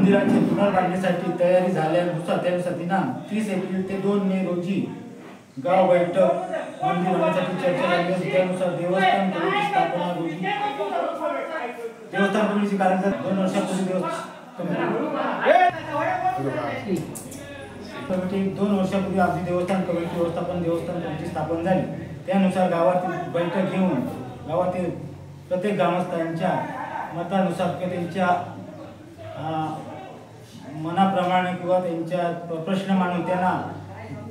मंदिराचे पुनर्बांधणीसाठी तयारी झाल्यानुसार त्यानुसार दिनांक 30 एप्रिल ते 2 मे रोजी गाव बैठक मंदिर होण्यासाठी चर्चा झाली होती। त्यानुसार देवस्थान कमिटी स्थापना रोजी देवस्थान कमिटीची कार्यकाळ 2 वर्षापूर्वी कमिटी 2 वर्षापूर्वी आमची देवस्थान कमिटी देवस्थान कमिटी स्थापन झाली। त्यानुसार गावातील बैठक घेऊन गावातील प्रत्येक ग्रामस्थांच्या मतानुसार त्यांच्या मनाप्रमाणे किंवा त्यांच्या प्रश्न मांडून त्यांना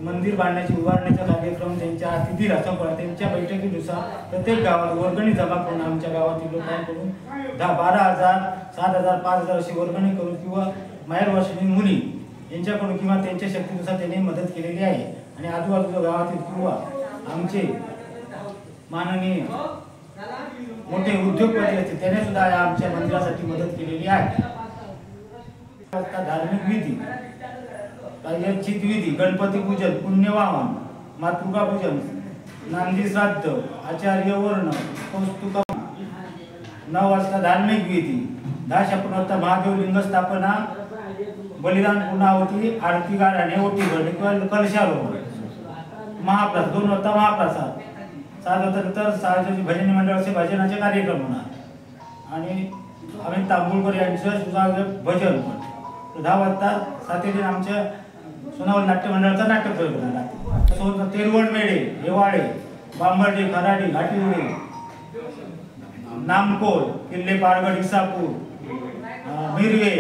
मंदिर बांधण्याची उभारण्याचा कार्यक्रम त्यांच्या तिथी रचना त्यांच्या बैठकीनुसार प्रत्येक गावात वर्गणी जमा करून आमच्या गावातील लोकांकडून 12,000 7,000 5,000 अशी वर्गणी करून किंवा माहेरवासिनी मुली यांच्याकडून किंवा त्यांच्या शक्तीनुसार त्यांनी मदत केलेली आहे। आणि आजूबाजूच्या गावातील किंवा आमचे माननीय मोठे उद्योगपती असतील त्याने सुद्धा आमच्या मंदिरासाठी मदत केलेली आहे। धार्मिक विधी, प्रायश्चित विधी, गणपती पूजन, पुण्यवाहन, मातृका पूजन, नांदी श्राद्ध, आचार्य वर्ण, कौस्तुका, 9 वाजता धार्मिक विधी, 10:56 वाजता महादेव लिंग स्थापना, बलिदान पूर्णाहुती, आरती गाण्याने ओटी भरणे किंवा कलशारोहण, महाप्रसाद 2 वाजता महाप्रसाद, 7 वाजता सार्वजनिक भजनी मंडळाचे भजनाचे कार्यक्रम होणार आणि आम्ही तांबुळकर यांचं सुद्धा भजन 10 वाजता सातेरी आमच्या सोनावळ नाट्य मंडळाचा नाट्य प्रयोग होणार। तेरवड मेढे, हेवाळे, बांबर्डे, खराडी, घाटीउडे, नामकोल, किल्ले पारगड, इसापूर, मिरवे,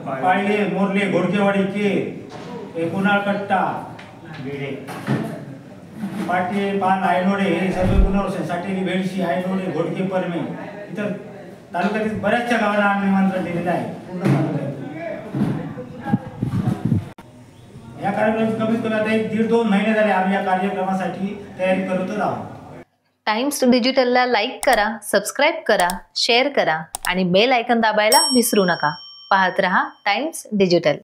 पाळले, मोरले, घोडकेवाडी, के कुणाळकट्टा, पाटे, पान, आयनोडे हे सर्व पुनर्वसन साटेरी, बेडशी, आयनोडे, घोडके, परमे इतर तालुक्यातील बऱ्याचशा गावांना आम्ही निमंत्रण दिलेलं आहे। पूर्ण या कार्यक्रमाची कमीत कमी आता 1.5-2 महिने झाले आम्ही या कार्यक्रमासाठी तयारी करतच आहोत। टाइम्स डिजिटलला लाईक करा, सबस्क्राईब करा, शेअर करा आणि बेल आयकॉन दाबायला विसरू नका। पाहत रहा टाइम्स डिजिटल।